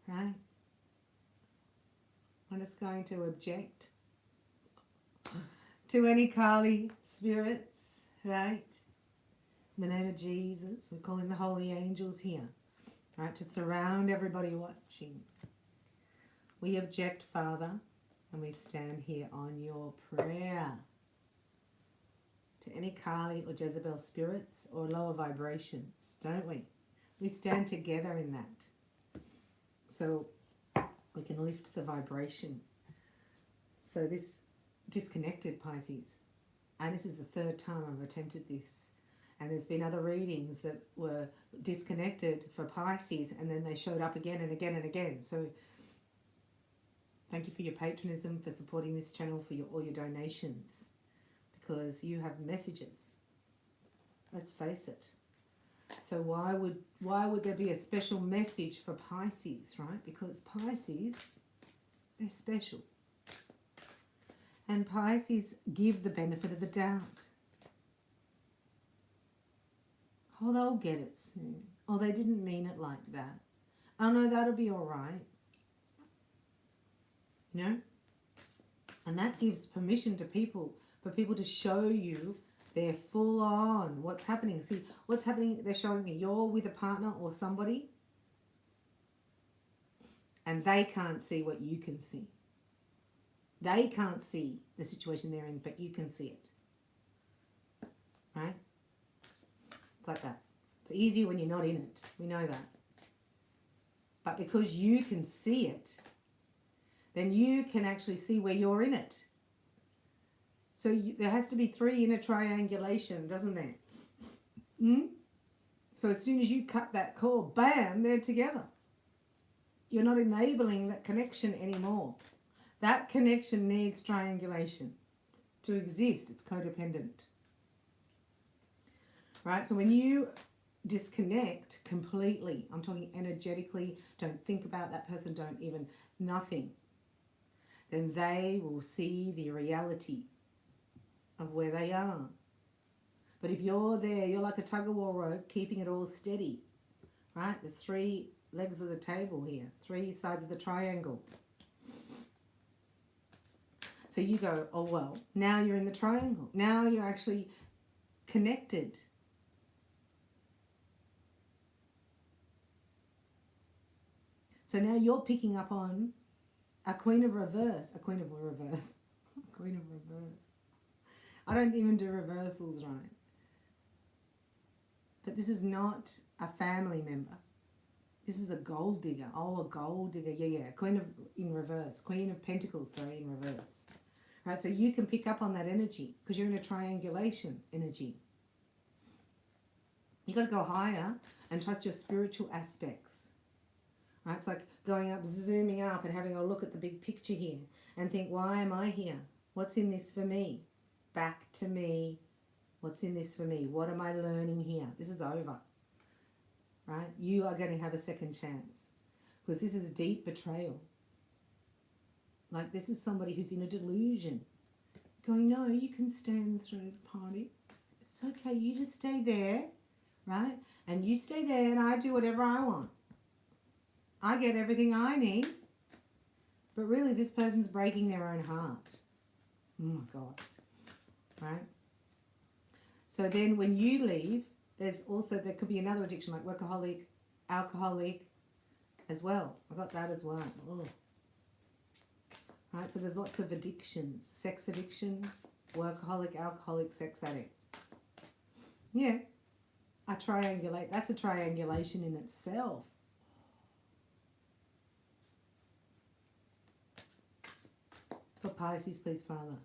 right? I'm just going to object to any Kali spirits, right? In the name of Jesus, we're calling the holy angels here, right, to surround everybody watching. We object, Father, and we stand here on your prayer. To any Kali or Jezebel spirits or lower vibrations, don't we? We stand together in that. So we can lift the vibration. So this disconnected Pisces, and this is the third time I've attempted this, and there's been other readings that were disconnected for Pisces and then they showed up again and again and again. So thank you for your patronism, for supporting this channel, for all your donations, because you have messages. Let's face it. So why would there be a special message for Pisces, right? Because Pisces, they're special. And Pisces give the benefit of the doubt. Oh, they'll get it soon. Oh, they didn't mean it like that. Oh, no, that'll be all right. You know? And that gives permission to people, for people to show you they're full on what's happening. See, what's happening, they're showing me you're with a partner or somebody and they can't see what you can see. They can't see the situation they're in, but you can see it. Right? It's like that. It's easier when you're not in it. We know that. But because you can see it, then you can actually see where you're in it. So there has to be 3 in a triangulation, doesn't there? So as soon as you cut that cord, bam, they're together. You're not enabling that connection anymore. That connection needs triangulation to exist. It's codependent. Right? So when you disconnect completely, I'm talking energetically, don't think about that person, don't even, nothing, then they will see the reality of where they are. But if you're there, you're like a tug-of-war rope, keeping it all steady, right? There's 3 legs of the table here, 3 sides of the triangle. So you go, oh, well, now you're in the triangle. Now you're actually connected. So now you're picking up on a queen of reverse, a queen of reverse, a queen of reverse. I don't even do reversals right. But this is not a family member. This is a gold digger. Oh, a gold digger. Yeah. Queen of in reverse. Queen of Pentacles, sorry, in reverse. Right, so you can pick up on that energy because you're in a triangulation energy. You've got to go higher and trust your spiritual aspects. Right, it's like going up, zooming up and having a look at the big picture here and think, why am I here? What's in this for me? Back to me. What's in this for me? What am I learning here? This is over. Right? You are going to have a second chance because this is deep betrayal. Like this is somebody who's in a delusion. Going, no, you can stand through the party. It's okay, you just stay there, right? And you stay there and I do whatever I want. I get everything I need. But really this person's breaking their own heart. Oh my God. Right? So then when you leave, there could be another addiction like workaholic, alcoholic as well. I got that as well. Oh. Right, so there's lots of addictions. Sex addiction, workaholic, alcoholic, sex addict. Yeah. That's a triangulation in itself. For Pisces, please, Father.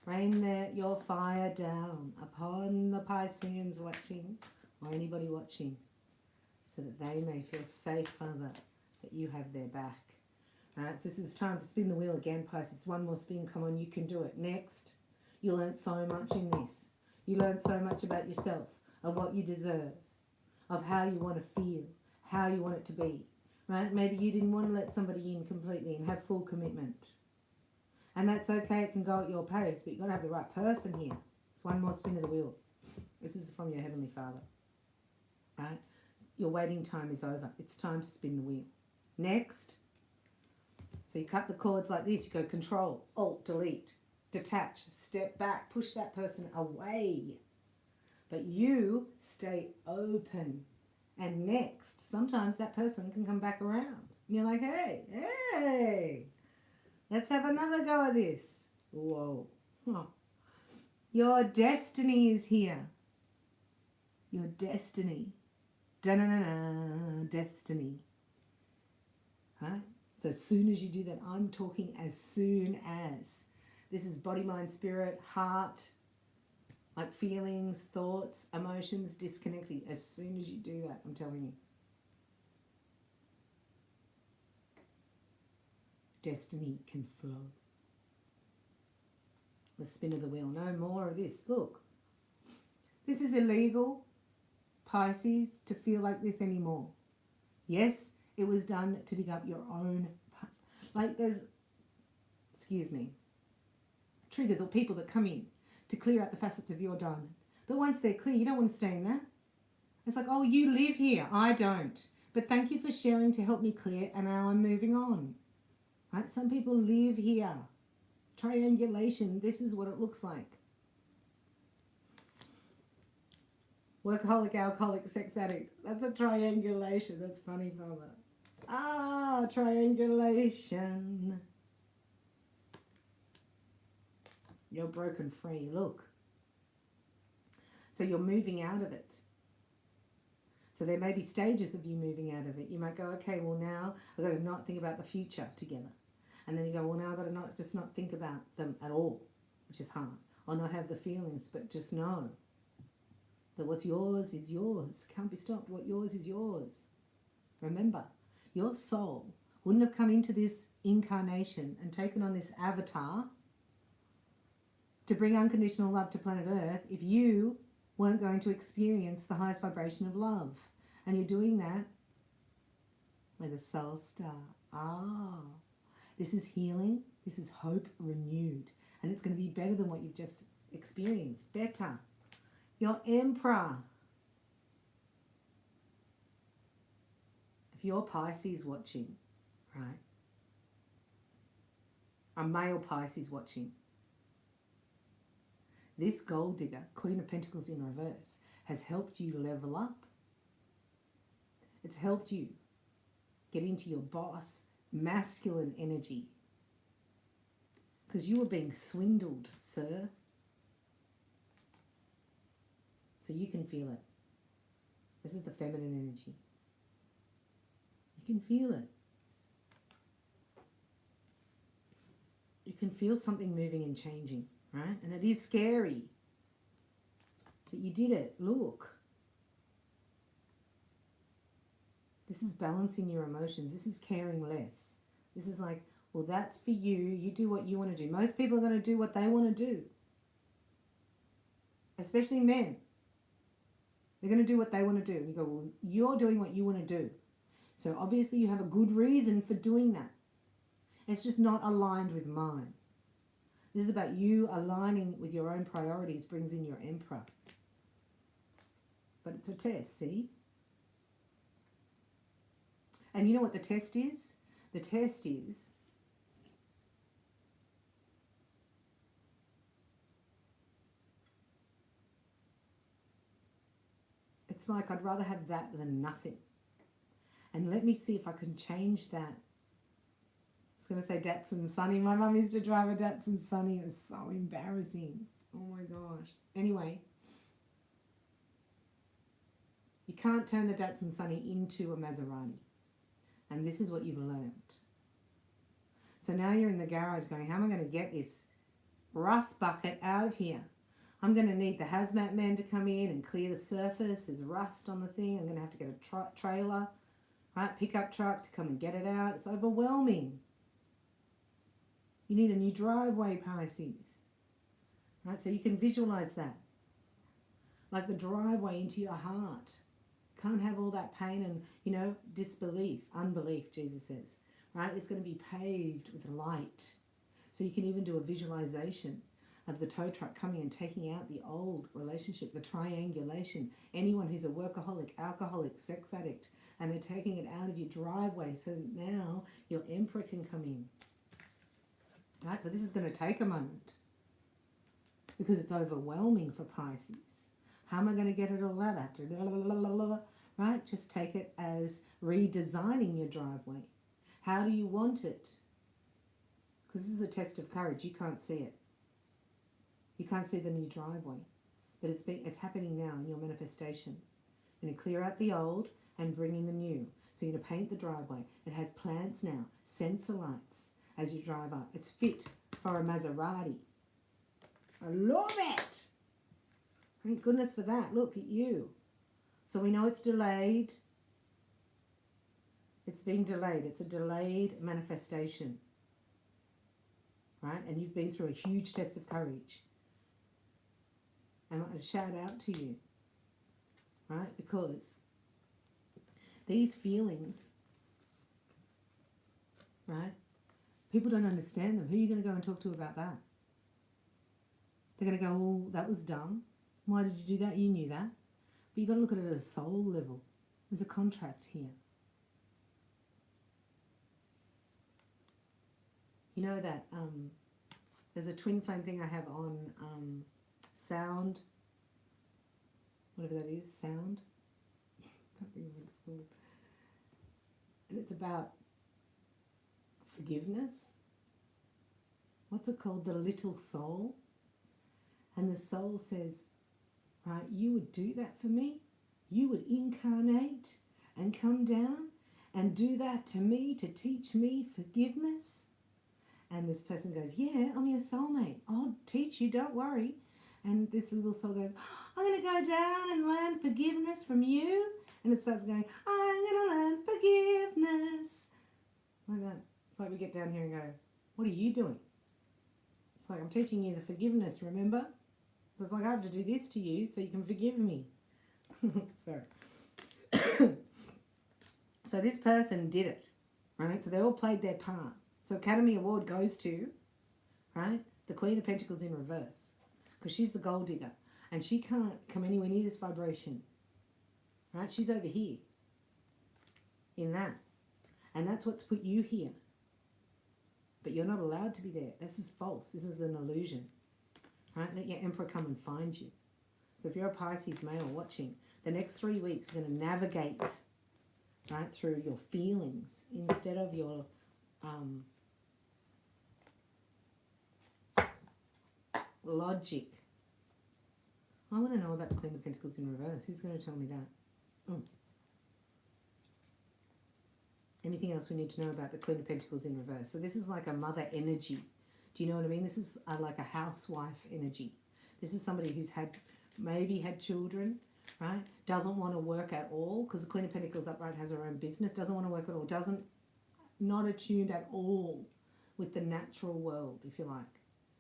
Rain your fire down upon the Pisceans watching, or anybody watching, so that they may feel safe, Father, that you have their back. Right, so this is time to spin the wheel again, Pisces. One more spin, come on, you can do it. Next, you learned so much in this. You learned so much about yourself, of what you deserve, of how you want to feel, how you want it to be. Right, maybe you didn't want to let somebody in completely and have full commitment. And that's okay, it can go at your pace, but you've got to have the right person here. It's one more spin of the wheel. This is from your Heavenly Father. Right? Your waiting time is over. It's time to spin the wheel. Next. So you cut the cords like this. You go Control, Alt, Delete, detach, step back, push that person away. But you stay open. And next, sometimes that person can come back around. And you're like, hey, let's have another go of this. Whoa. Huh. Your destiny is here. Your destiny. Da-na-na-na, destiny. Right? So as soon as you do that, I'm talking as soon as. This is body, mind, spirit, heart, like feelings, thoughts, emotions, disconnecting. As soon as you do that, I'm telling you. Destiny can flow. The spin of the wheel. No more of this. Look. This is illegal, Pisces, to feel like this anymore. Yes, it was done to dig up your own, like there's, excuse me, triggers or people that come in to clear out the facets of your diamond. But once they're clear, you don't want to stay in that. It's like, oh, you live here. I don't. But thank you for sharing to help me clear, and now I'm moving on. Right? Some people live here. Triangulation, this is what it looks like. Workaholic, alcoholic, sex addict. That's a triangulation. That's funny, fella. Ah, triangulation. You're broken free. Look. So you're moving out of it. So there may be stages of you moving out of it. You might go, okay, well now I've got to not think about the future together. And then you go, well now I've got to not think about them at all, which is hard. Or not have the feelings, but just know that what's yours is yours. Can't be stopped. What yours is yours. Remember, your soul wouldn't have come into this incarnation and taken on this avatar to bring unconditional love to planet Earth if you weren't going to experience the highest vibration of love. And you're doing that with a soul star. Ah, this is healing. This is hope renewed. And it's going to be better than what you've just experienced. Better. Your Emperor. If you're Pisces watching, right? A male Pisces watching. This gold digger, Queen of Pentacles in reverse, has helped you level up. It's helped you get into your boss, masculine energy. Because you were being swindled, sir. So you can feel it. This is the feminine energy. You can feel it. You can feel something moving and changing, right? And it is scary. But you did it. Look. This is balancing your emotions. This is caring less. This is like, well, that's for you. You do what you want to do. Most people are going to do what they want to do. Especially men. They're going to do what they want to do. And you go, well, you're doing what you want to do. So obviously you have a good reason for doing that. It's just not aligned with mine. This is about you aligning with your own priorities, brings in your Emperor. But it's a test, see? And you know what the test is? The test is it's like I'd rather have that than nothing. And let me see if I can change that. I was going to say Datsun Sunny. My mum used to drive a Datsun Sunny. It was so embarrassing. Oh my gosh. Anyway, you can't turn the Datsun Sunny into a Maserati. And this is what you've learned. So now you're in the garage going, how am I going to get this rust bucket out of here? I'm going to need the hazmat man to come in and clear the surface. There's rust on the thing. I'm going to have to get a trailer, right, pickup truck to come and get it out. It's overwhelming. You need a new driveway, Pisces. Right, so you can visualize that. Like the driveway into your heart. Can't have all that pain and, you know, disbelief, unbelief, Jesus says. Right? It's going to be paved with light. So you can even do a visualization of the tow truck coming and taking out the old relationship, the triangulation. Anyone who's a workaholic, alcoholic, sex addict, and they're taking it out of your driveway so that now your Emperor can come in. Right, so this is going to take a moment because it's overwhelming for Pisces. How am I going to get it all out after? Right, just take it as redesigning your driveway. How do you want it? Because this is a test of courage. You can't see it. You can't see the new driveway, but it's happening now in your manifestation. You're going to clear out the old and bring in the new. So you're going to paint the driveway. It has plants now, sensor lights as you drive up. It's fit for a Maserati. I love it. Thank goodness for that. Look at you. So we know it's delayed. It's been delayed. It's a delayed manifestation. Right? And you've been through a huge test of courage. And I shout out to you. Right? Because these feelings, right? People don't understand them. Who are you going to go and talk to about that? They're going to go, oh, that was dumb. Why did you do that? You knew that. But you've got to look at it at a soul level. There's a contract here. You know that there's a twin flame thing I have on sound, whatever that is, sound. Can't think of what it's called. And it's about forgiveness. What's it called? The little soul. And the soul says, right, you would do that for me? You would incarnate and come down and do that to me to teach me forgiveness? And this person goes, yeah, I'm your soulmate. I'll teach you, don't worry. And this little soul goes, I'm going to go down and learn forgiveness from you. And it starts going, I'm going to learn forgiveness. Like that. It's like we get down here and go, what are you doing? It's like I'm teaching you the forgiveness, remember? So it's like I have to do this to you so you can forgive me. Sorry. So this person did it, right? So they all played their part. So Academy Award goes to, right, the Queen of Pentacles in reverse. Because she's the gold digger. And she can't come anywhere near this vibration. Right? She's over here. In that. And that's what's put you here. But you're not allowed to be there. This is false. This is an illusion. Right? Let your Emperor come and find you. So if you're a Pisces male watching, the next 3 weeks you're going to navigate, right, through your feelings instead of your logic. I want to know about the Queen of Pentacles in reverse. Who's going to tell me that? Anything else we need to know about the Queen of Pentacles in reverse? So this is like a mother energy. Do you know what I mean? This is like a housewife energy. This is somebody who's maybe had children, right? Doesn't want to work at all because the Queen of Pentacles upright has her own business. Doesn't want to work at all. Not attuned at all with the natural world, if you like.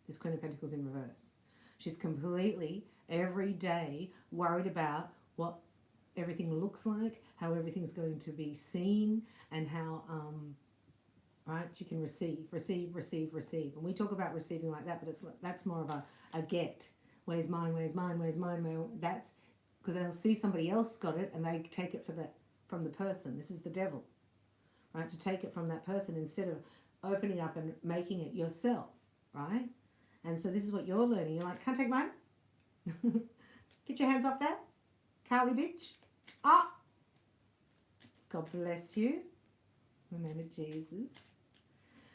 This Queen of Pentacles in reverse. She's completely, every day, worried about what everything looks like, how everything's going to be seen, and how, right, she can receive. And we talk about receiving like that, but that's more of a get. Where's mine, where's mine, where's mine? That's because they'll see somebody else got it and they take it from the person. This is the devil, right? To take it from that person instead of opening up and making it yourself, right? And so this is what you're learning. You're like, can't take mine? Get your hands off that, Carly bitch. Ah! God bless you. In the name of Jesus.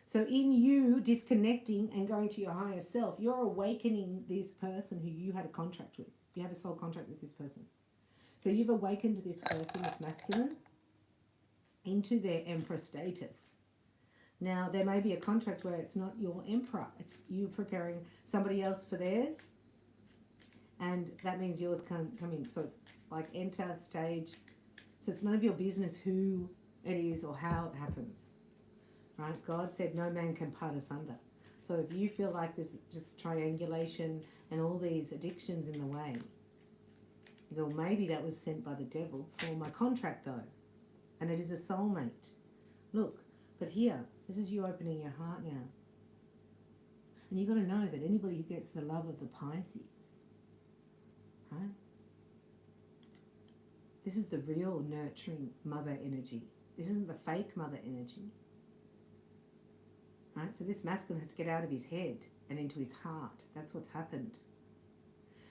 So in you disconnecting and going to your higher self, you're awakening this person who you had a contract with. You have a soul contract with this person. So you've awakened this person, this masculine, into their emperor status. Now, there may be a contract where it's not your emperor. It's you preparing somebody else for theirs. And that means yours can't come in. So it's like enter stage. So it's none of your business who it is or how it happens. Right? God said no man can part asunder. So if you feel like there's just triangulation and all these addictions in the way, you go, well, maybe that was sent by the devil for my contract though. And it is a soulmate. Look, but here, this is you opening your heart now. And you've got to know that anybody who gets the love of the Pisces, right? This is the real nurturing mother energy. This isn't the fake mother energy. Right? So this masculine has to get out of his head and into his heart. That's what's happened.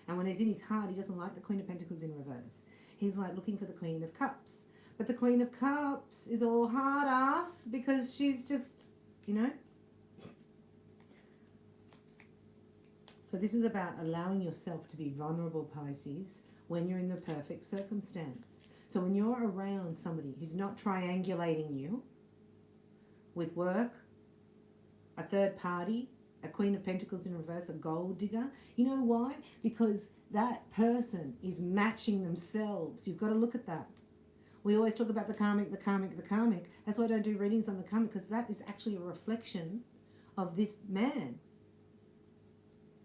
And when he's in his heart, he doesn't like the Queen of Pentacles in reverse. He's like looking for the Queen of Cups. But the Queen of Cups is all hard ass because she's just, you know. So this is about allowing yourself to be vulnerable, Pisces, when you're in the perfect circumstance. So when you're around somebody who's not triangulating you with work, a third party, a Queen of Pentacles in reverse, a gold digger, you know why? Because that person is matching themselves. You've got to look at that. We always talk about the karmic, the karmic, the karmic. That's why I don't do readings on the karmic, because that is actually a reflection of this man.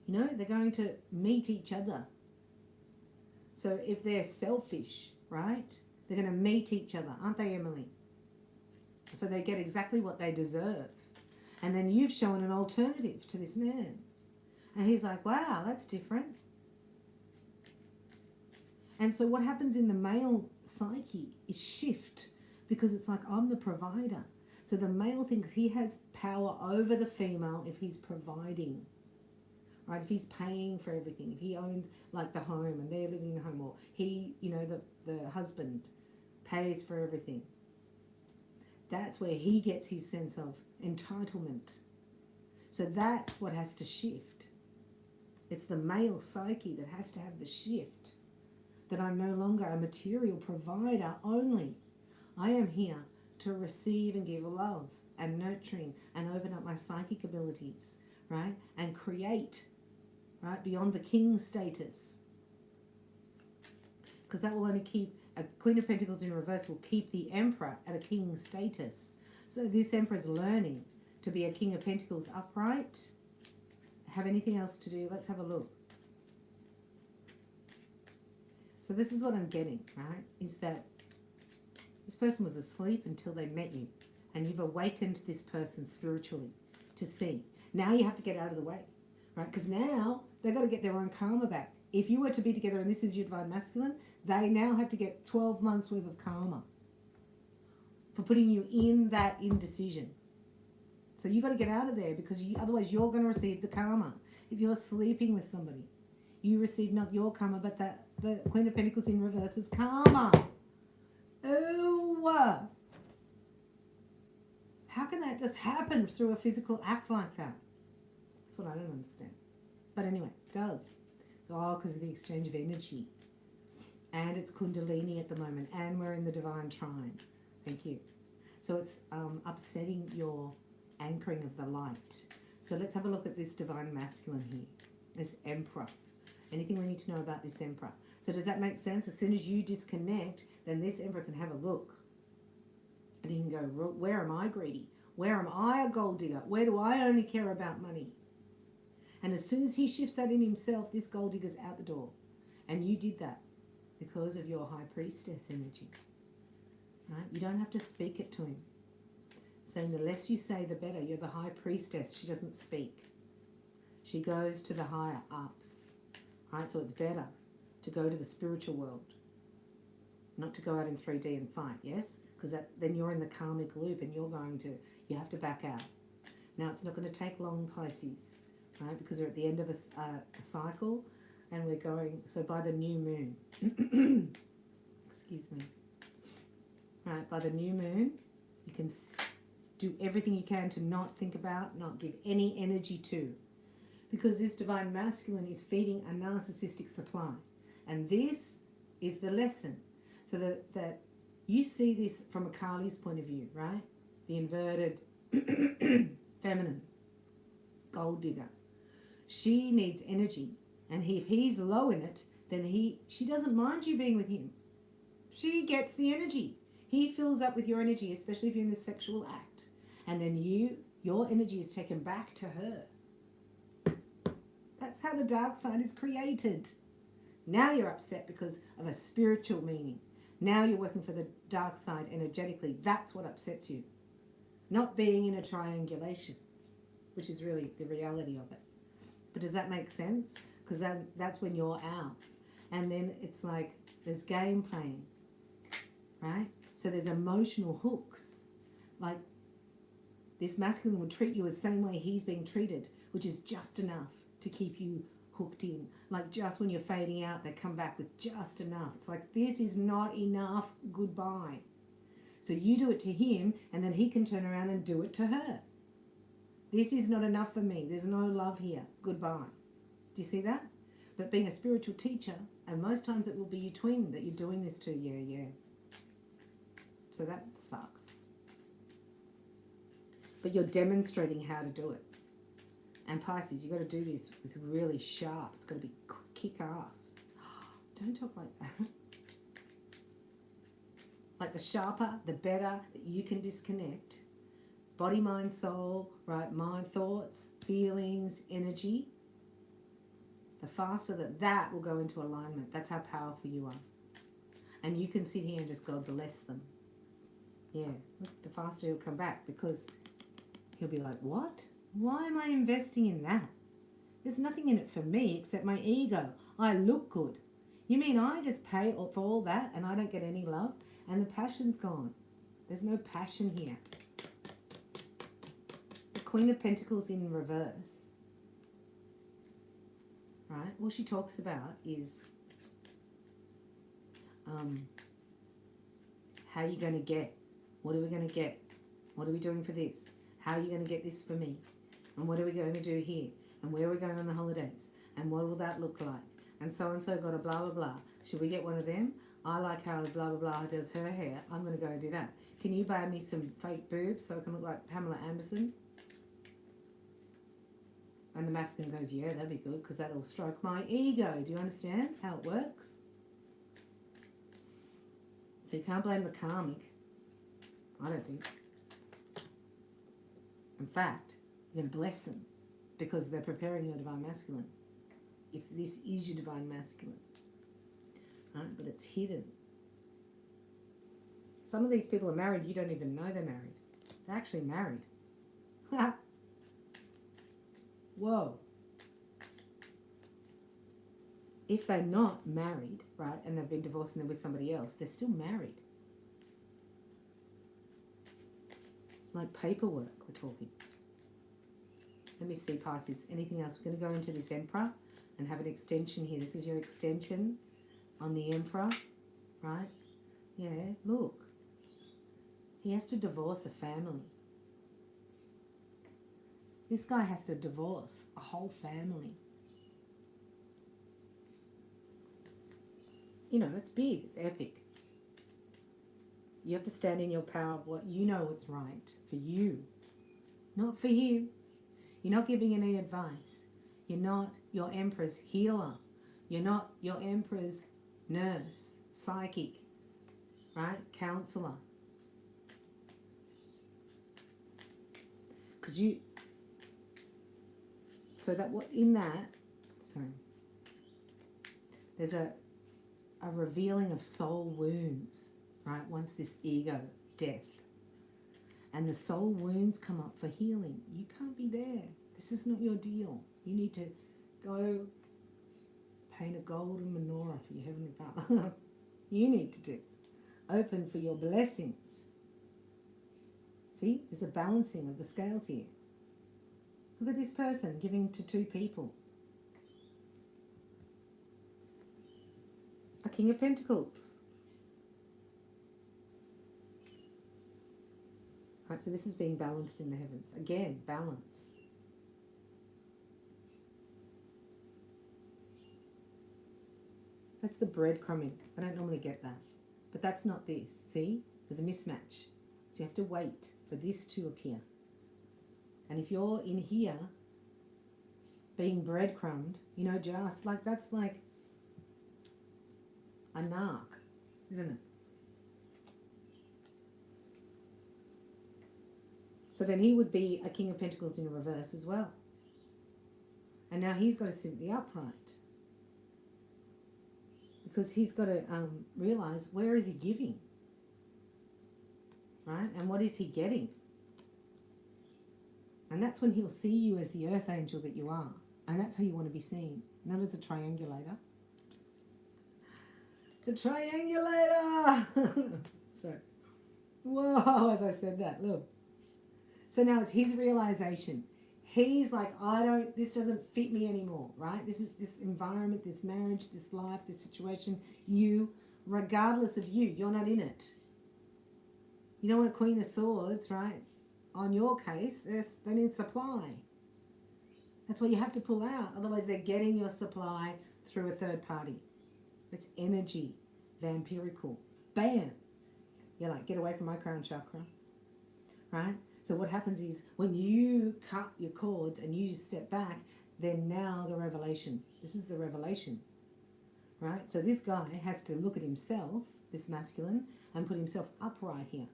You know, they're going to meet each other. So if they're selfish, right, they're going to meet each other, aren't they, Emily? So they get exactly what they deserve. And then you've shown an alternative to this man. And he's like, wow, that's different. And so what happens in the male psyche is shift, because it's like, I'm the provider. So the male thinks he has power over the female if he's providing. Right, if he's paying for everything, if he owns like the home and they're living in the home, or he, you know, the husband pays for everything. That's where he gets his sense of entitlement. So that's what has to shift. It's the male psyche that has to have the shift. That I'm no longer a material provider only. I am here to receive and give love and nurturing and open up my psychic abilities, right? And create, right, beyond the king status. Because that will only keep, a Queen of Pentacles in reverse will keep the Emperor at a king status. So this Emperor's learning to be a King of Pentacles upright. Have anything else to do? Let's have a look. So this is what I'm getting, right, is that this person was asleep until they met you. And you've awakened this person spiritually to see. Now you have to get out of the way, right? Because now they've got to get their own karma back. If you were to be together and this is your divine masculine, they now have to get 12 months worth of karma for putting you in that indecision. So you've got to get out of there, because otherwise you're going to receive the karma. If you're sleeping with somebody, you receive not your karma, but the Queen of Pentacles in reverse is karma. Ooh. How can that just happen through a physical act like that? That's what I don't understand. But anyway, it does. So all because of the exchange of energy. And it's Kundalini at the moment. And we're in the divine trine. Thank you. So it's upsetting your anchoring of the light. So let's have a look at this divine masculine here. This Emperor. Anything we need to know about this Emperor? So does that make sense? As soon as you disconnect, then this Emperor can have a look. And he can go, where am I greedy? Where am I a gold digger? Where do I only care about money? And as soon as he shifts that in himself, this gold digger's out the door. And you did that because of your high priestess energy. Right? You don't have to speak it to him. Saying the less you say, the better. You're the high priestess. She doesn't speak. She goes to the higher ups. Right? So it's better to go to the spiritual world. Not to go out in 3D and fight, yes? Because then you're in the karmic loop and you have to back out. Now it's not going to take long, Pisces, right? Because we're at the end of a cycle and we're going, so by the new moon, excuse me, right, by the new moon, you can do everything you can to not think about, not give any energy to. Because this divine masculine is feeding a narcissistic supply. And this is the lesson. So that you see this from a Kali's point of view, right? The inverted feminine gold digger. She needs energy. And if he's low in it, then she doesn't mind you being with him. She gets the energy. He fills up with your energy, especially if you're in the sexual act. And then your energy is taken back to her. That's how the dark side is created. Now you're upset because of a spiritual meaning. Now you're working for the dark side energetically. That's what upsets you. Not being in a triangulation. which is really the reality of it. But does that make sense? Because that's when you're out. And then it's like there's game playing, right? So there's emotional hooks. Like this masculine would treat you the same way he's being treated, which is just enough to keep you hooked in. Like just when you're fading out, they come back with just enough. It's like, this is not enough, goodbye. So you do it to him, and then he can turn around and do it to her. This is not enough for me. There's no love here. Goodbye. Do you see that? But being a spiritual teacher, and most times it will be your twin that you're doing this to. Yeah. So that sucks. But you're demonstrating how to do it. And Pisces, you've got to do this with really sharp. It's got to be kick ass. Don't talk like that. Like the sharper, the better that you can disconnect. Body, mind, soul, right? Mind, thoughts, feelings, energy. The faster that will go into alignment. That's how powerful you are. And you can sit here and just God bless them. Yeah, look, the faster he'll come back, because he'll be like, what? Why am I investing in that? There's nothing in it for me except my ego. I look good. You mean I just pay for all that and I don't get any love? And the passion's gone. There's no passion here. The Queen of Pentacles in reverse, right? All she talks about is how are you going to get? What are we going to get? What are we doing for this? How are you going to get this for me? And what are we going to do here? And where are we going on the holidays? And what will that look like? And so got a blah, blah, blah. Should we get one of them? I like how blah, blah, blah does her hair. I'm going to go and do that. Can you buy me some fake boobs so I can look like Pamela Anderson? And the masculine goes, yeah, that'd be good, because that'll stroke my ego. Do you understand how it works? So you can't blame the karmic. I don't think. In fact, you're going to bless them, because they're preparing your divine masculine. If this is your divine masculine. Right? But it's hidden. Some of these people are married, you don't even know they're married. They're actually married. Whoa. If they're not married, right, and they've been divorced and they're with somebody else, they're still married. Like paperwork, we're talking. Let me see, Pisces. Anything else? We're going to go into this Emperor and have an extension here. This is your extension on the Emperor, right? Yeah, look. He has to divorce a family. This guy has to divorce a whole family. You know, it's big, it's epic. You have to stand in your power of what you know what's right for you, not for him. You're not giving any advice. You're not your Emperor's healer. You're not your Emperor's nurse, psychic, right? Counselor. Because you... So that what in that, sorry, there's a revealing of soul wounds, right? Once this ego, death. And the soul wounds come up for healing. You can't be there. This is not your deal. You need to go paint a golden menorah for your Heavenly Father. You need to do. Open for your blessings. See, there's a balancing of the scales here. Look at this person giving to two people. A King of Pentacles. Right, so this is being balanced in the heavens. Again, balance. That's the breadcrumbing. I don't normally get that. But that's not this. See? There's a mismatch. So you have to wait for this to appear. And if you're in here being breadcrumbed, you know, just like that's like a narc, isn't it? So then he would be a King of Pentacles in reverse as well. And now he's got to sit at the upright. Because he's got to realize, where is he giving? Right? And what is he getting? And that's when he'll see you as the earth angel that you are. And that's how you want to be seen, not as a triangulator. The triangulator! So, whoa, as I said that, look. So now it's his realization. He's like, this doesn't fit me anymore, right? This is this environment, this marriage, this life, this situation. You, regardless of you, you're not in it. You don't want a Queen of Swords, right? On your case, they need supply. That's what you have to pull out. Otherwise, they're getting your supply through a third party. It's energy, vampirical. Bam! You're like, get away from my crown chakra, right? So what happens is when you cut your cords and you step back, then now the revelation. This is the revelation, right? So this guy has to look at himself, this masculine, and put himself upright here.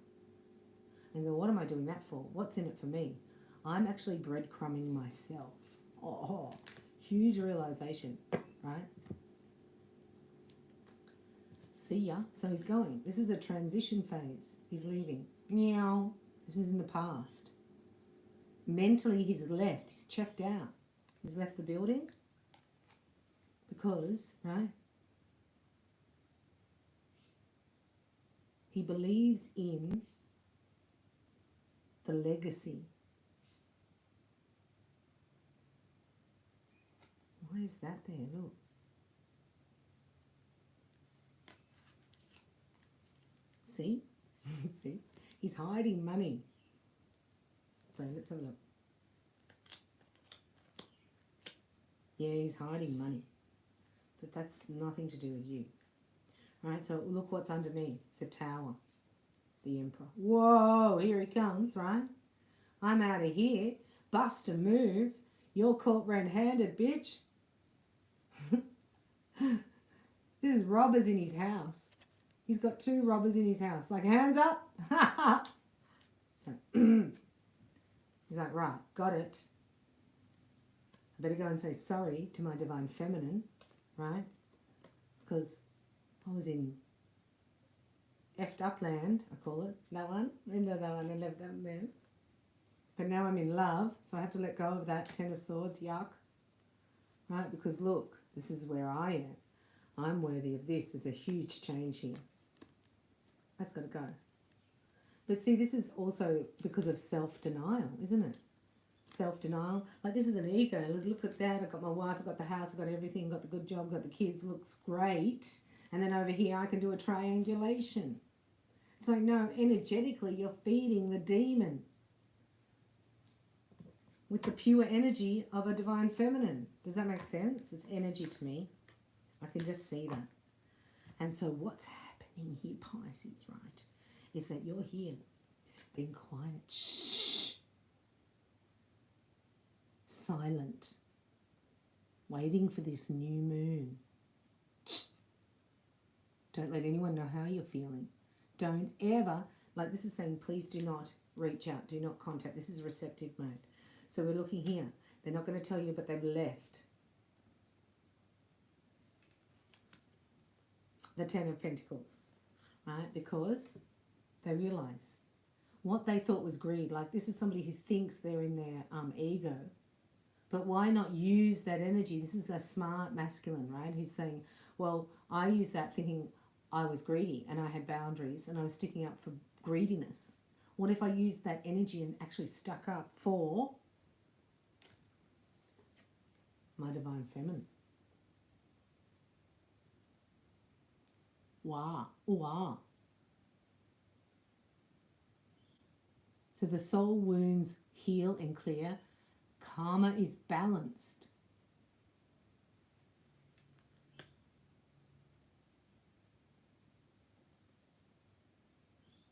And go, what am I doing that for? What's in it for me? I'm actually breadcrumbing myself. Oh, huge realization, right? See ya. So he's going. This is a transition phase. He's leaving. Meow. This is in the past. Mentally, he's left. He's checked out. He's left the building because, right, he believes in the legacy. Why is that there? Look. See? See? He's hiding money. So let's have a look. Yeah, he's hiding money. But that's nothing to do with you. Right, so look what's underneath. The Tower. The Emperor. Whoa, here he comes, right? I'm out of here. Bust a move. You're caught red-handed, bitch. This is robbers in his house. He's got 2 robbers in his house. Like, hands up. So, he's like, right, got it. I better go and say sorry to my divine feminine, right? Because I was in effed up land, I call it. That one. Into that one and left that there. But now I'm in love, so I have to let go of that 10 of Swords, yuck. Right, because look, this is where I am. I'm worthy of this. There's a huge change here. That's got to go. But see, this is also because of self-denial, isn't it? Self-denial. Like, this is an ego. Look at that. I've got my wife, I've got the house, I've got everything, got the good job, got the kids. Looks great. And then over here, I can do a triangulation. It's like, no, energetically, you're feeding the demon with the pure energy of a divine feminine. Does that make sense? It's energy to me. I can just see that. And so what's happening here, Pisces, right, is that you're here being quiet, shh, silent, waiting for this new moon. Shh. Don't let anyone know how you're feeling. Don't ever, like this is saying, please do not reach out, do not contact. This is receptive mode. So we're looking here. They're not going to tell you, but they've left. The 10 of Pentacles, right? Because they realize what they thought was greed. Like, this is somebody who thinks they're in their ego. But why not use that energy? This is a smart masculine, right? Who's saying, well, I used that thinking I was greedy and I had boundaries and I was sticking up for greediness. What if I used that energy and actually stuck up for my divine feminine? Wow. Wow. So the soul wounds heal and clear. Karma is balanced.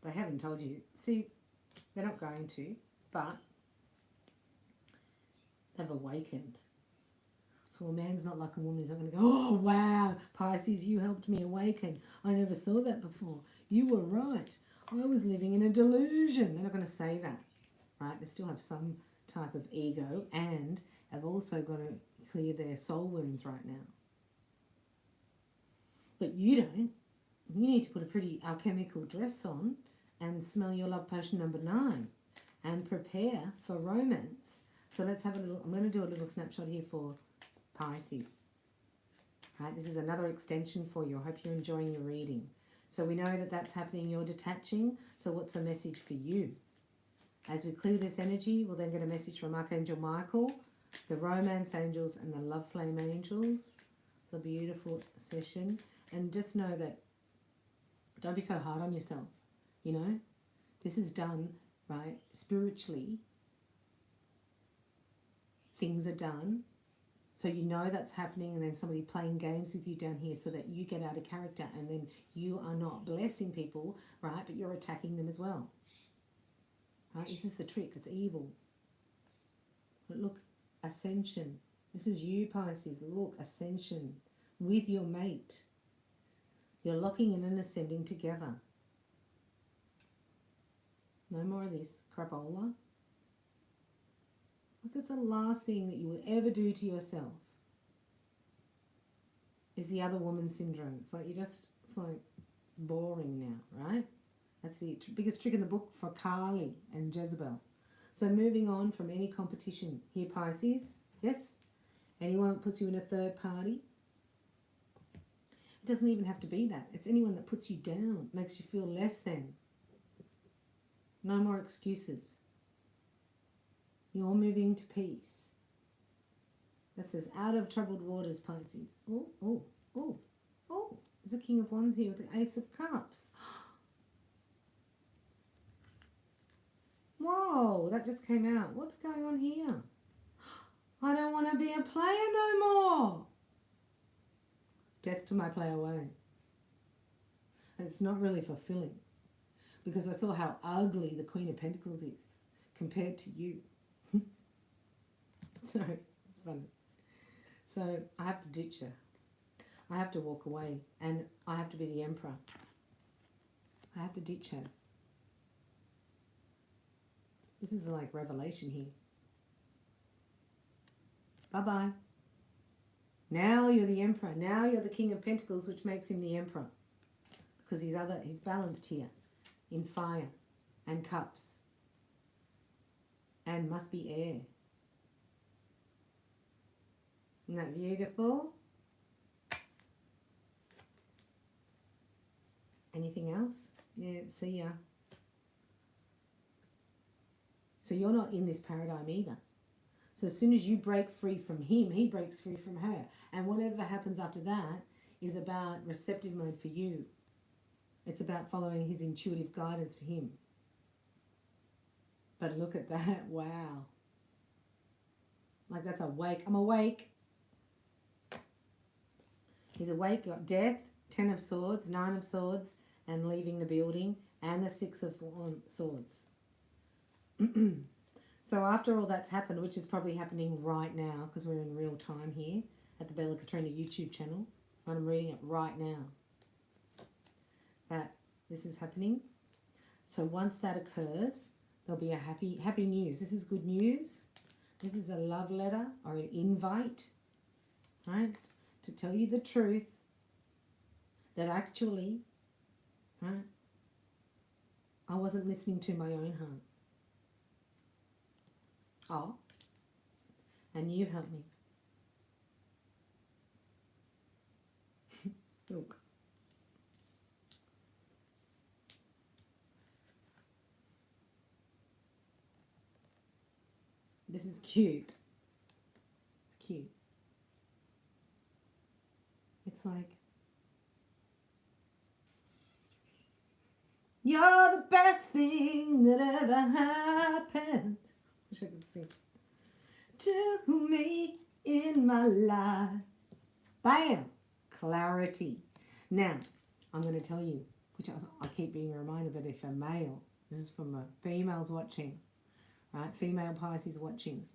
They haven't told you. See, they're not going to, but they've awakened. So a man's not like a woman. He's not going to go, oh, wow, Pisces, you helped me awaken. I never saw that before. You were right. I was living in a delusion. They're not going to say that, right? They still have some type of ego, and they've also got to clear their soul wounds right now. But you don't. You need to put a pretty alchemical dress on and smell your love potion number 9 and prepare for romance. So let's have a little, I'm going to do a little snapshot here for Pisces. Right, this is another extension for you. I hope you're enjoying your reading. So we know that that's happening, you're detaching. So what's the message for you? As we clear this energy, we'll then get a message from Archangel Michael, the romance angels and the love flame angels. It's a beautiful session. And just know that don't be so hard on yourself. You know, this is done, right? Spiritually, things are done. So you know that's happening, and then somebody playing games with you down here so that you get out of character, and then you are not blessing people, right? But you're attacking them as well. Right? This is the trick. It's evil. But look, ascension. This is you, Pisces. Look, ascension with your mate. You're locking in and ascending together. No more of this crapola. Like, it's the last thing that you will ever do to yourself is the other woman syndrome. It's like it's boring now, right? That's the biggest trick in the book for Kali and Jezebel. So moving on from any competition here, Pisces. Yes? Anyone that puts you in a third party. It doesn't even have to be that. It's anyone that puts you down, makes you feel less than. No more excuses. You're moving to peace. That says out of troubled waters, Pisces. Oh, oh, oh, oh. There's a King of Wands here with the Ace of Cups. Whoa, that just came out. What's going on here? I don't want to be a player no more. Death to my player ways. It's not really fulfilling because I saw how ugly the Queen of Pentacles is compared to you. So, it's funny. So, I have to ditch her. I have to walk away. And I have to be the Emperor. I have to ditch her. This is like revelation here. Bye-bye. Now you're the Emperor. Now you're the King of Pentacles, which makes him the Emperor. Because he's balanced here in fire and cups. And must be air. Isn't that beautiful? Anything else? Yeah, see ya. So you're not in this paradigm either. So as soon as you break free from him, he breaks free from her. And whatever happens after that is about receptive mode for you. It's about following his intuitive guidance for him. But look at that. Wow. Like that's awake. I'm awake. He's awake, got death, 10 of swords, 9 of swords, and leaving the building, and the 6 of swords. So after all that's happened, which is probably happening right now, because we're in real time here at the Bella Katrina YouTube channel, and I'm reading it right now, that this is happening. So once that occurs, there'll be a happy news. This is good news. This is a love letter or an invite, right? To tell you the truth that actually, right, I wasn't listening to my own heart. Oh, and you helped me. Look. This is cute. It's cute. It's like, you're the best thing that ever happened. Wish I could sing. To me in my life. Bam! Clarity. Now, I'm going to tell you, which I keep being reminded, but if a male, this is from a female's watching, right? Female Pisces watching.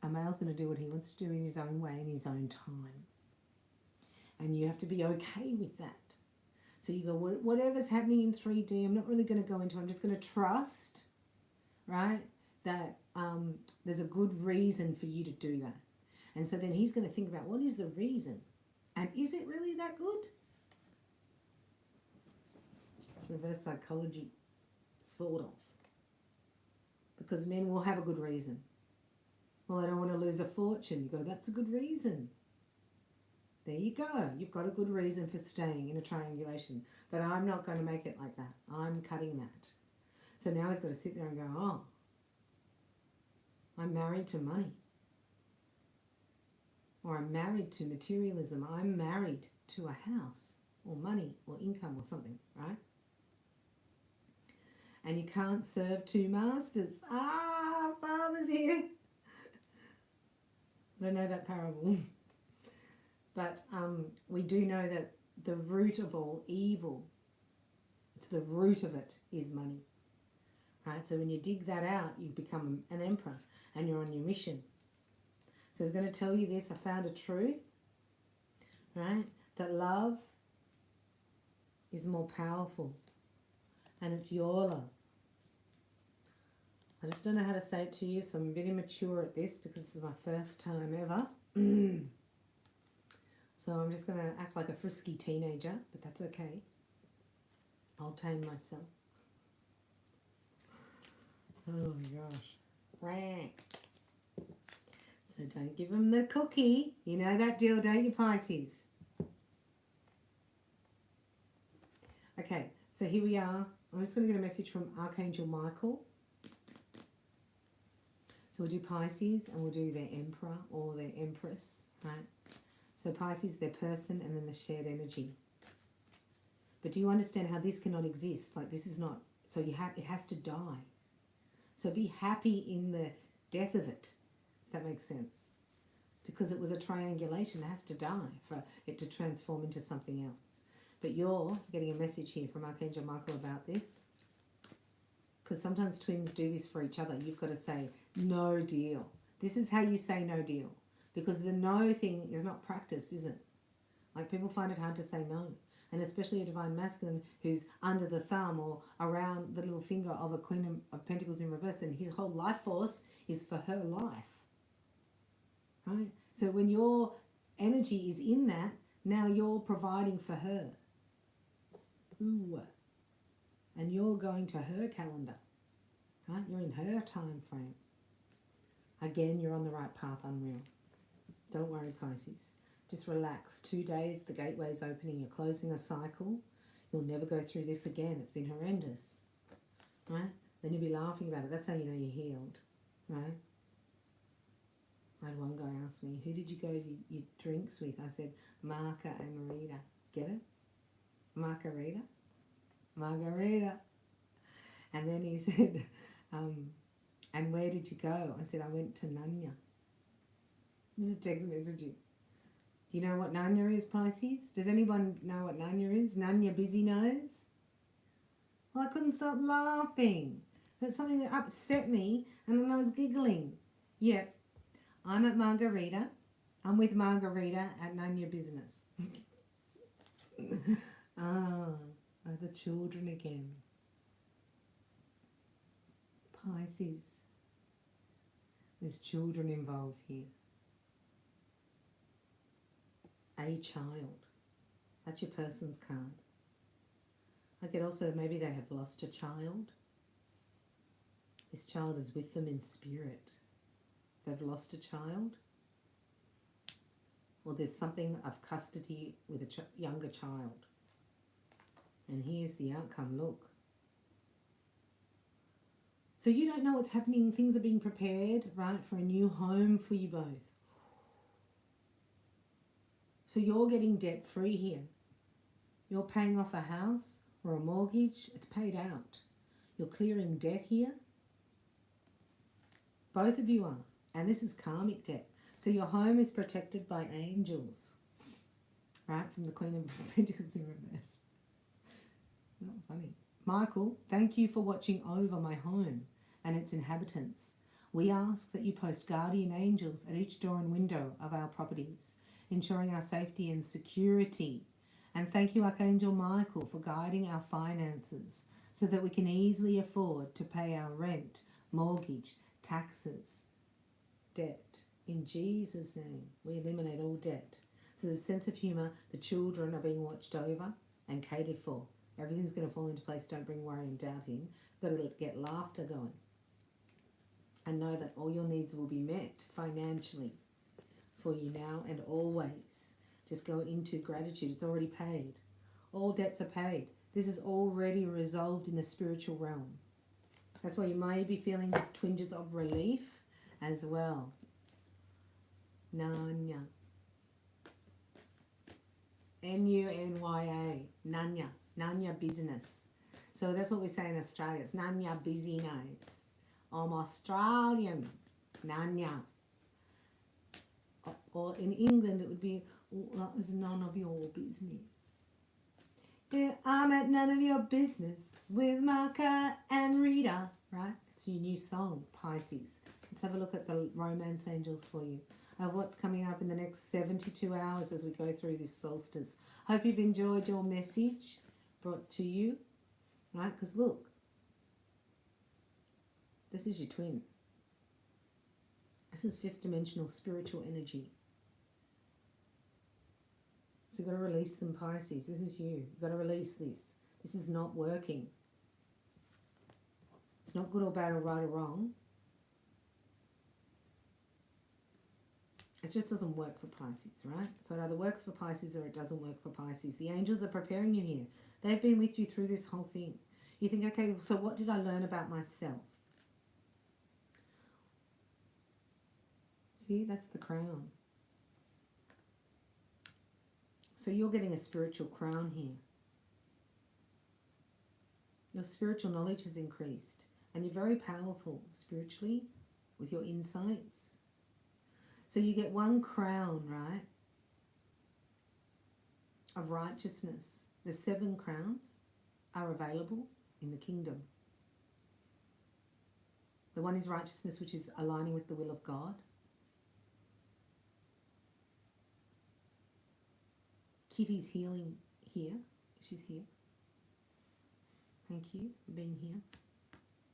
A male's going to do what he wants to do in his own way, in his own time. And you have to be okay with that. So you go, whatever's happening in 3D, I'm not really going to go into, I'm just going to trust, right, that there's a good reason for you to do that. And so then he's going to think about, what is the reason? And is it really that good? It's reverse psychology, sort of. because men will have a good reason. Well, I don't want to lose a fortune. You go, that's a good reason. There you go. You've got a good reason for staying in a triangulation. But I'm not going to make it like that. I'm cutting that. So now he's got to sit there and go, oh, I'm married to money. Or I'm married to materialism. I'm married to a house or money or income or something, right? And you can't serve two masters. Ah, Father's here. I don't know that parable. But we do know that the root of all evil, it's the root of it, is money. Right? So when you dig that out, you become an emperor and you're on your mission. So he's going to tell you this. I found a truth, right? That love is more powerful. And it's your love. I just don't know how to say it to you, so I'm a bit immature at this because this is my first time ever. So I'm just going to act like a frisky teenager, but that's okay. I'll tame myself. Oh my gosh. So don't give them the cookie. You know that deal, don't you, Pisces? Okay, so here we are. I'm just going to get a message from Archangel Michael. So we'll do Pisces and we'll do their emperor or their empress, right? So Pisces, their person, and then the shared energy. But do you understand how this cannot exist? Like this is not, so it has to die. So be happy in the death of it, if that makes sense. Because it was a triangulation, it has to die for it to transform into something else. But you're getting a message here from Archangel Michael about this. Because sometimes twins do this for each other. You've got to say, no deal. This is how you say no deal. Because the no thing is not practiced, is it? Like people find it hard to say no. And especially a divine masculine who's under the thumb or around the little finger of a Queen of Pentacles in reverse, and his whole life force is for her life. Right? So when your energy is in that, now you're providing for her. Ooh. And you're going to her calendar. Right? You're in her time frame. Again, you're on the right path, unreal. Don't worry, Pisces. Just relax. 2 days, the gateway's opening. You're closing a cycle. You'll never go through this again. It's been horrendous. Right? Then you'll be laughing about it. That's how you know you're healed. Right? I had one guy ask me, who did you go to your drinks with? I said, Marca and Marita. Get it? Margarita? Margarita. And then he said, and where did you go? I said, I went to Nanya. This is text messaging. You know what Nanya is, Pisces? Does anyone know what Nanya is? Nanya busy nose? Well, I couldn't stop laughing. That's something that upset me, and then I was giggling. Yep, I'm at Margarita. I'm with Margarita at Nanya Business. The children again. Pisces. There's children involved here. A child. That's your person's card. I get also maybe they have lost a child. This child is with them in spirit. They've lost a child. Or there's something of custody with a younger child. And here's the outcome, look. So you don't know what's happening. Things are being prepared, right, for a new home for you both. So you're getting debt-free here. You're paying off a house or a mortgage. It's paid out. You're clearing debt here. Both of you are. And this is karmic debt. So your home is protected by angels. Right? From the Queen of Pentacles in reverse. Not funny. Michael, thank you for watching over my home and its inhabitants. We ask that you post guardian angels at each door and window of our properties, ensuring our safety and security. And thank you, Archangel Michael, for guiding our finances so that we can easily afford to pay our rent, mortgage, taxes, debt. In Jesus' name, we eliminate all debt. So there's a sense of humour. The children are being watched over and catered for. Everything's going to fall into place. Don't bring worry and doubt in. Got to get laughter going. and know that all your needs will be met financially for you now and always. Just go into gratitude. It's already paid. All debts are paid. This is already resolved in the spiritual realm. That's why you may be feeling these twinges of relief as well. Nanya. N-U-N-Y-A. Nanya. Nanya business. So that's what we say in Australia. It's Nanya busy nights. I'm Australian. Nanya. Or in England it would be, that is none of your business. I'm at none of your business with Marka and Rita. Right? It's your new song, Pisces. Let's have a look at the romance angels for you. Of what's coming up in the next 72 hours as we go through this solstice. Hope you've enjoyed your message brought to you. Right? Because look, this is your twin. This is fifth dimensional spiritual energy. So you've got to release them, Pisces. This is you. You've got to release this. This is not working. It's not good or bad or right or wrong. It just doesn't work for Pisces, right? So it either works for Pisces or it doesn't work for Pisces. The angels are preparing you here. They've been with you through this whole thing. You think, okay, so what did I learn about myself? See, that's the crown. So you're getting a spiritual crown here. Your spiritual knowledge has increased. And you're very powerful spiritually with your insights. So you get one crown, right, of righteousness. The 7 crowns are available in the kingdom. The one is righteousness, which is aligning with the will of God. Kitty's healing here. She's here. Thank you for being here.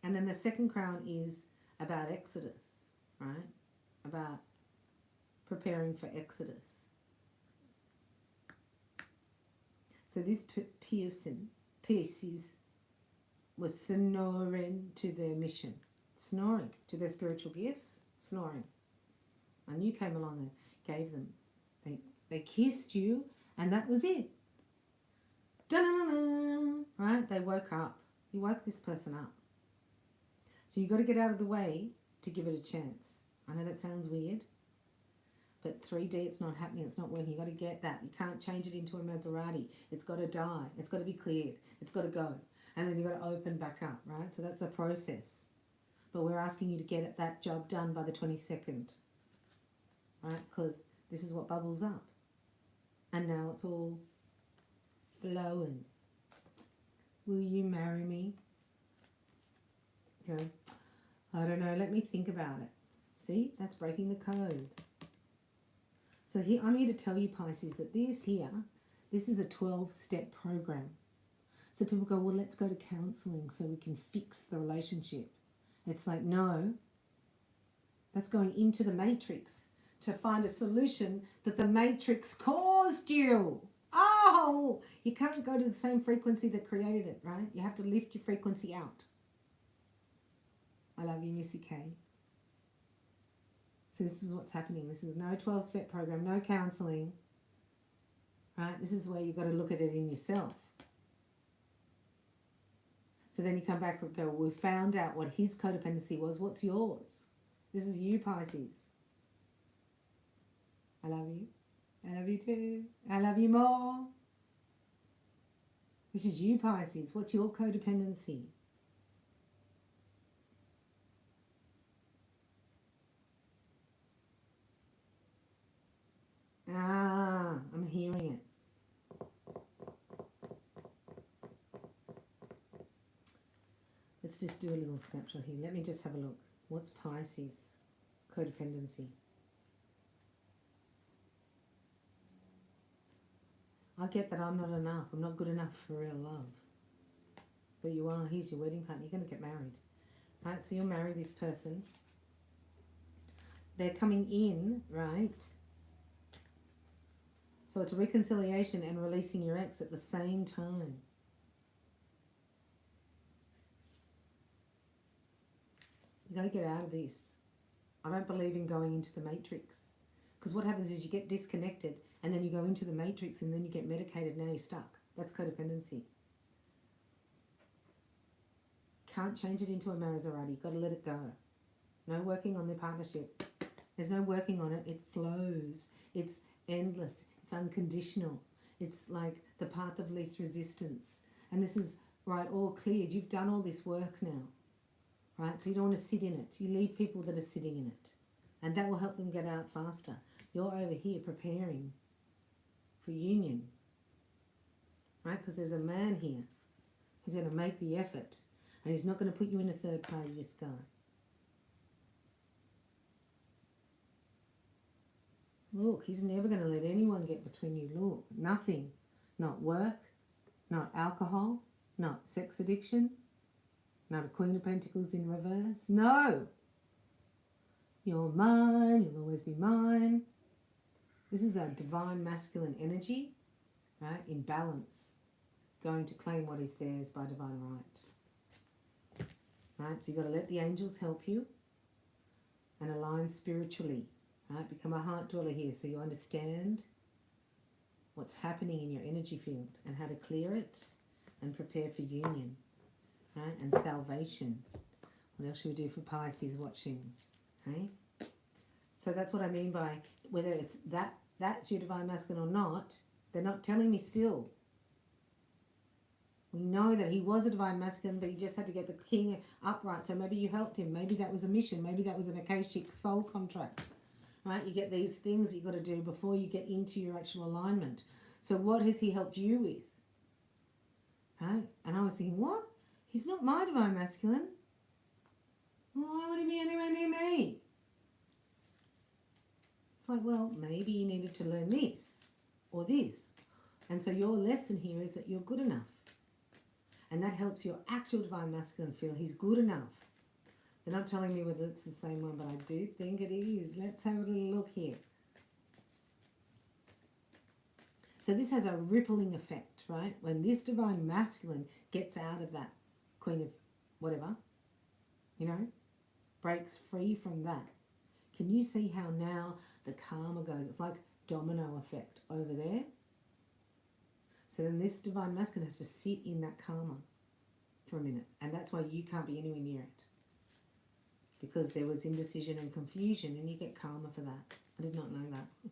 And then the 2nd crown is about Exodus, right? About preparing for Exodus. So this Pisces was snoring to their mission, snoring to their spiritual gifts, snoring. And you came along and gave them. They kissed you, and that was it. Da-na-na-na. Right? They woke up. You woke this person up. So you've got to get out of the way to give it a chance. I know that sounds weird, but 3D, it's not happening. It's not working. You've got to get that. You can't change it into a Maserati. It's got to die. It's got to be cleared. It's got to go. And then you've got to open back up, right? So that's a process. But we're asking you to get that job done by the 22nd, right? Because this is what bubbles up. And now it's all flowing. Will you marry me? Okay. I don't know. Let me think about it. See? That's breaking the code. So here, I'm here to tell you, Pisces, that this is a 12-step program. So people go, well, let's go to counselling so we can fix the relationship. It's like, no. That's going into the matrix to find a solution that the matrix caused you. Oh, you can't go to the same frequency that created it, right? You have to lift your frequency out. I love you, Missy K. So this is what's happening. This is no 12-step program, no counselling, right? This is where you've got to look at it in yourself. So then you come back and go, well, we found out what his codependency was. What's yours? This is you, Pisces. I love you. I love you too. I love you more. This is you, Pisces. What's your codependency? Ah, I'm hearing it. Let's just do a little snapshot here. Let me just have a look. What's Pisces? Codependency. I get that I'm not enough. I'm not good enough for real love. But you are. He's your wedding partner. You're going to get married. Right? So you'll marry this person. They're coming in, right? So it's reconciliation and releasing your ex at the same time. You've You got to get out of this. I don't believe in going into the matrix. Because what happens is you get disconnected and then you go into the matrix and then you get medicated. Now you're stuck. That's codependency. Can't change it into a Maserati. You've got to let it go. No working on the partnership. There's no working on it. It flows. It's endless. It's unconditional. It's like the path of least resistance. And this is, right, all cleared. You've done all this work now. Right? So you don't want to sit in it. You leave people that are sitting in it. And that will help them get out faster. You're over here preparing for union. Right? Because there's a man here who's going to make the effort. And he's not going to put you in a third party, this guy. Look, he's never going to let anyone get between you. Look, nothing. Not work, not alcohol, not sex addiction, not a Queen of Pentacles in reverse. No! You're mine, you'll always be mine. This is a divine masculine energy, right, in balance, going to claim what is theirs by divine right. Right, so you've got to let the angels help you and align spiritually. Right, become a heart dweller here so you understand what's happening in your energy field and how to clear it and prepare for union, right, and salvation. What else should we do for Pisces watching? Okay? So that's what I mean by whether it's that's your divine masculine or not, they're not telling me still. We know that he was a divine masculine, but he just had to get the king upright. So maybe you helped him. Maybe that was a mission. Maybe that was an Akashic soul contract. Right? You get these things you've got to do before you get into your actual alignment. So what has he helped you with? Right? And I was thinking, what? He's not my divine masculine. Why would he be anywhere near me? It's like, well, maybe you needed to learn this or this. And so your lesson here is that you're good enough. And that helps your actual divine masculine feel he's good enough. They're not telling me whether it's the same one, but I do think it is. Let's have a little look here. So this has a rippling effect, right? When this divine masculine gets out of that Queen of whatever, you know, breaks free from that. Can you see how now the karma goes? It's like domino effect over there. So then this divine masculine has to sit in that karma for a minute. And that's why you can't be anywhere near it. Because there was indecision and confusion, and you get karma for that. I did not know that.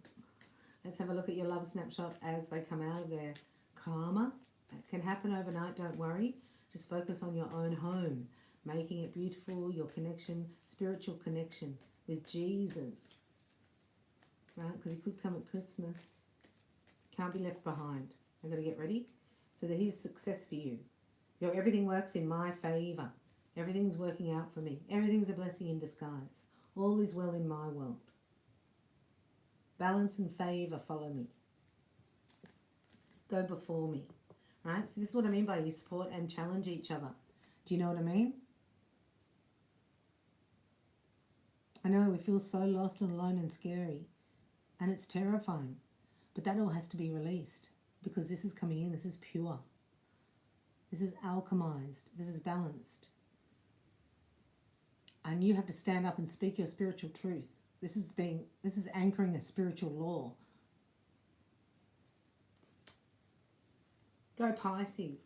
Let's have a look at your love snapshot as they come out of their karma. It can happen overnight, don't worry. Just focus on your own home, making it beautiful, your connection, spiritual connection with Jesus. Right? Because he could come at Christmas. Can't be left behind. I've got to get ready. So that he's success for you. Everything works in my favour. Everything's working out for me. Everything's a blessing in disguise. All is well in my world. Balance and favour follow me. Go before me. Right? So this is what I mean by you support and challenge each other. Do you know what I mean? I know we feel so lost and alone and scary. And it's terrifying. But that all has to be released. Because this is coming in. This is pure. This is alchemized. This is balanced. And you have to stand up and speak your spiritual truth. This is anchoring a spiritual law. Go Pisces,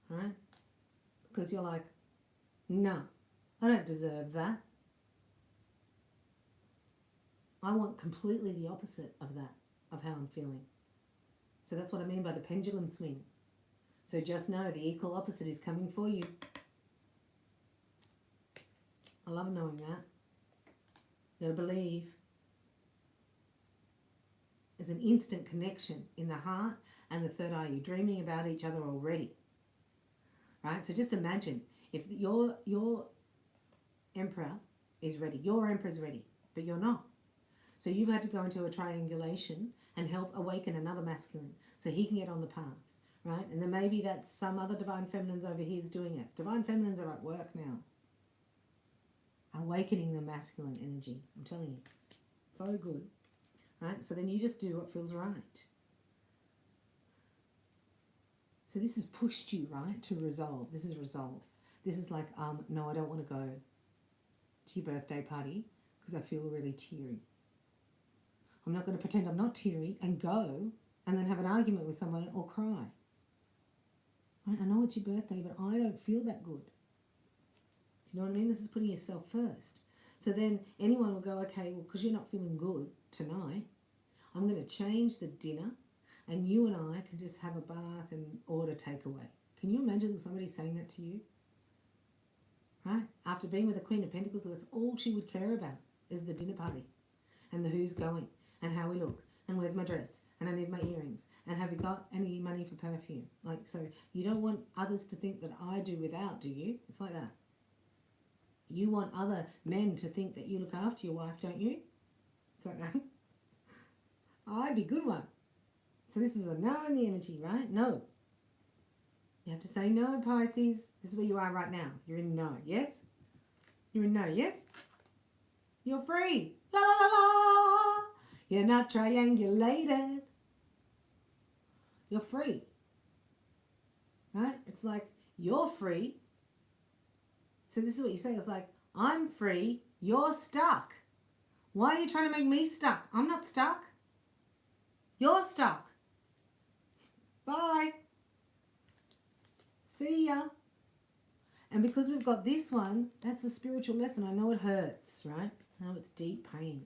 right? Because you're like, no, I don't deserve that. I want completely the opposite of that, of how I'm feeling. So that's what I mean by the pendulum swing. So just know the equal opposite is coming for you. I love knowing that. You gotta believe. There's an instant connection in the heart and the third eye. You're dreaming about each other already. Right? So just imagine if your emperor is ready. Your emperor's ready, but you're not. So you've had to go into a triangulation and help awaken another masculine so he can get on the path. Right? And then maybe that's some other divine feminines over here is doing it. Divine feminines are at work now. Awakening the masculine energy. I'm telling you. So good. Right? So then you just do what feels right. So this has pushed you, right, to resolve. This is resolve. This is like, no, I don't want to go. to your birthday party because I feel really teary. I'm not going to pretend I'm not teary and go and then have an argument with someone or cry. Right? I know it's your birthday, but I don't feel that good. Do you know what I mean? This is putting yourself first. So then anyone will go, okay, well, because you're not feeling good tonight, I'm going to change the dinner and you and I can just have a bath and order takeaway. Can you imagine somebody saying that to you? Right? After being with the Queen of Pentacles, that's all she would care about is the dinner party and the who's going and how we look and where's my dress and I need my earrings and have you got any money for perfume? Like, so you don't want others to think that I do without, do you? It's like that. You want other men to think that you look after your wife, don't you? It's like that. I'd be a good one. So this is a no in the energy, right? No. You have to say no, Pisces. This is where you are right now. You're in no, yes? You're in no, yes? You're free. La la la la. You're not triangulated. You're free. Right? It's like you're free. So this is what you say. It's like, I'm free. You're stuck. Why are you trying to make me stuck? I'm not stuck. You're stuck. Bye. See ya. And because we've got this one, that's a spiritual lesson. I know it hurts, right? I know it's deep pain.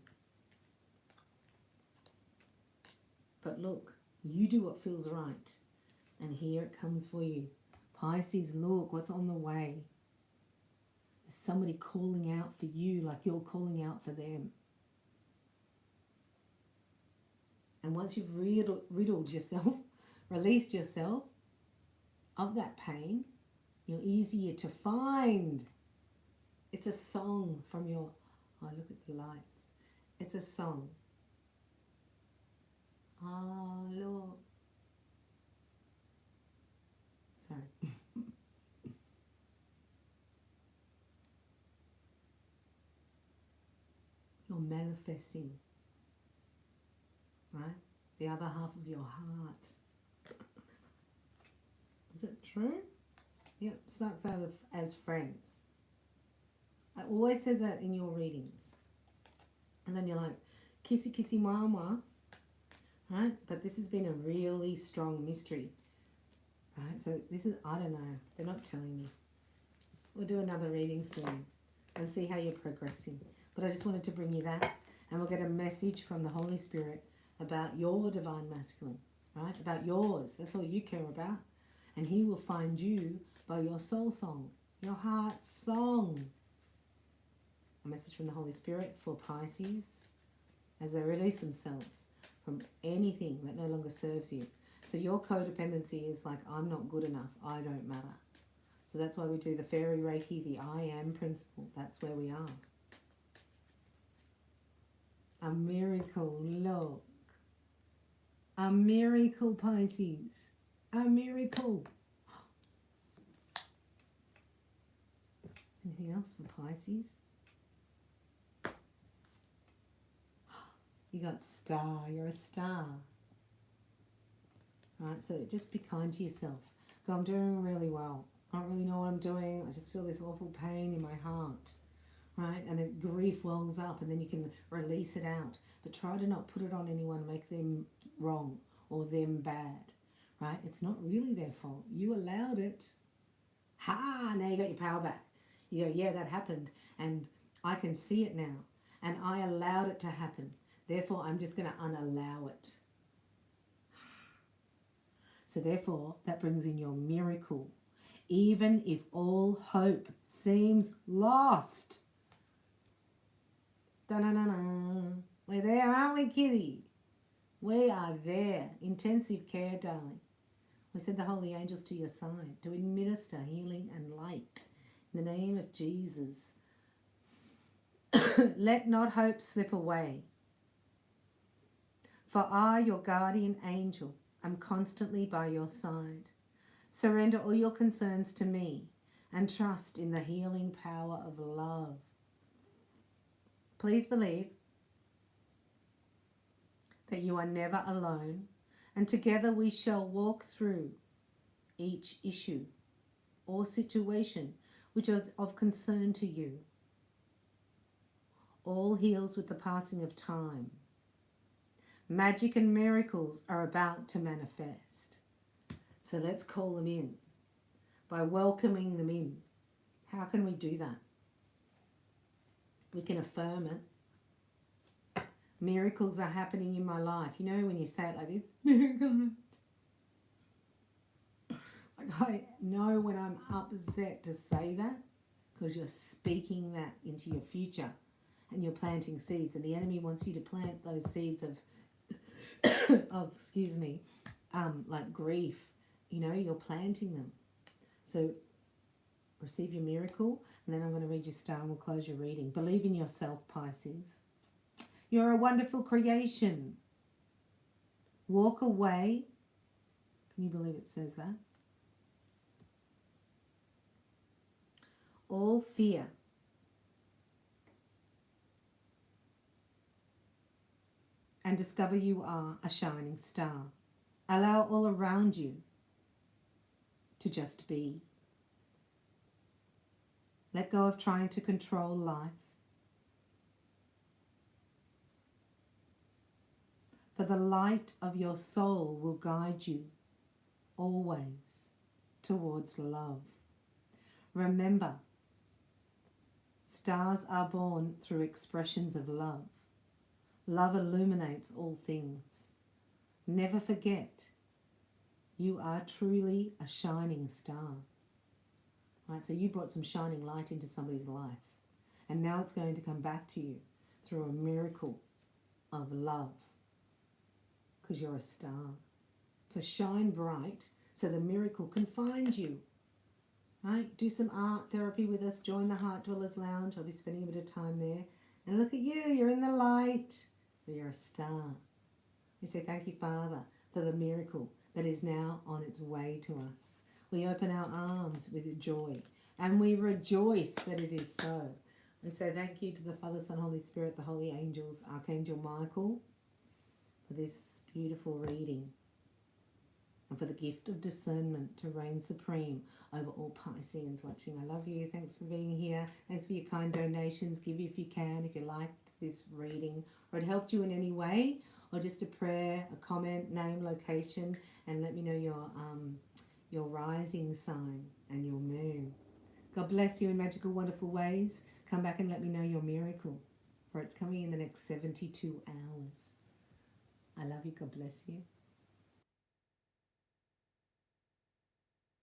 But look, you do what feels right. And here it comes for you. Pisces, look what's on the way. There's somebody calling out for you like you're calling out for them. And once you've riddled yourself, released yourself of that pain, you're easier to find. It's a song from your, oh, look at the lights. It's a song. Oh, look. Sorry. You're manifesting, right? The other half of your heart. Is it true? Yep, starts out as friends. It always says that in your readings. And then you're like, kissy kissy mama, right? But this has been a really strong mystery, right? So this is, I don't know, they're not telling me. We'll do another reading soon and see how you're progressing. But I just wanted to bring you that, and we'll get a message from the Holy Spirit about your divine masculine, right? About yours. That's all you care about. And he will find you by your soul song, your heart song. A message from the Holy Spirit for Pisces as they release themselves from anything that no longer serves you. So your codependency is like, I'm not good enough, I don't matter. So that's why we do the fairy reiki, the I am principle. That's where we are. A miracle, look. A miracle, Pisces. A miracle. Anything else for Pisces? You got star. You're a star. Right, so just be kind to yourself. Go, I'm doing really well. I don't really know what I'm doing. I just feel this awful pain in my heart. Right, and then grief wells up and then you can release it out. But try to not put it on anyone, make them wrong or them bad. Right, it's not really their fault. You allowed it. Ha, now you got your power back. You go, yeah, that happened. And I can see it now. And I allowed it to happen. Therefore, I'm just going to unallow it. So therefore, that brings in your miracle. Even if all hope seems lost. Da-na-na-na. We're there, aren't we, kitty? We are there. Intensive care, darling. We send the holy angels to your side to administer healing and light. In the name of Jesus. Let not hope slip away. For I, your guardian angel, am constantly by your side. Surrender all your concerns to me and trust in the healing power of love. Please believe that you are never alone, and together we shall walk through each issue or situation which is of concern to you. All heals with the passing of time. Magic and miracles are about to manifest. So let's call them in by welcoming them in. How can we do that? We can affirm it. Miracles are happening in my life. You know when you say it like this, miracles. Like I know when I'm upset to say that because you're speaking that into your future and you're planting seeds, and the enemy wants you to plant those seeds of excuse me, like grief. You know, you're planting them. So receive your miracle, and then I'm going to read your star and we'll close your reading. Believe in yourself, Pisces. You're a wonderful creation. Walk away. Can you believe it says that? All fear. And discover you are a shining star. Allow all around you to just be. Let go of trying to control life. For the light of your soul will guide you always towards love. Remember, stars are born through expressions of love. Love illuminates all things. Never forget, you are truly a shining star. Right, so you brought some shining light into somebody's life, and now it's going to come back to you through a miracle of love, because you're a star. So shine bright so the miracle can find you. Right? Do some art therapy with us. Join the Heart Dwellers Lounge. I'll be spending a bit of time there. And look at you. You're in the light. You're a star. We say thank you, Father, for the miracle that is now on its way to us. We open our arms with joy and we rejoice that it is so. We say thank you to the Father, Son, Holy Spirit, the holy angels, Archangel Michael, for this beautiful reading and for the gift of discernment to reign supreme over all Pisceans watching. I love you. Thanks for being here. Thanks for your kind donations. Give if you can, if you liked this reading or it helped you in any way, or just a prayer, a comment, name, location, and let me know your rising sign and your moon. God bless you in magical, wonderful ways. Come back and let me know your miracle, for it's coming in the next 72 hours. I love you. God bless you.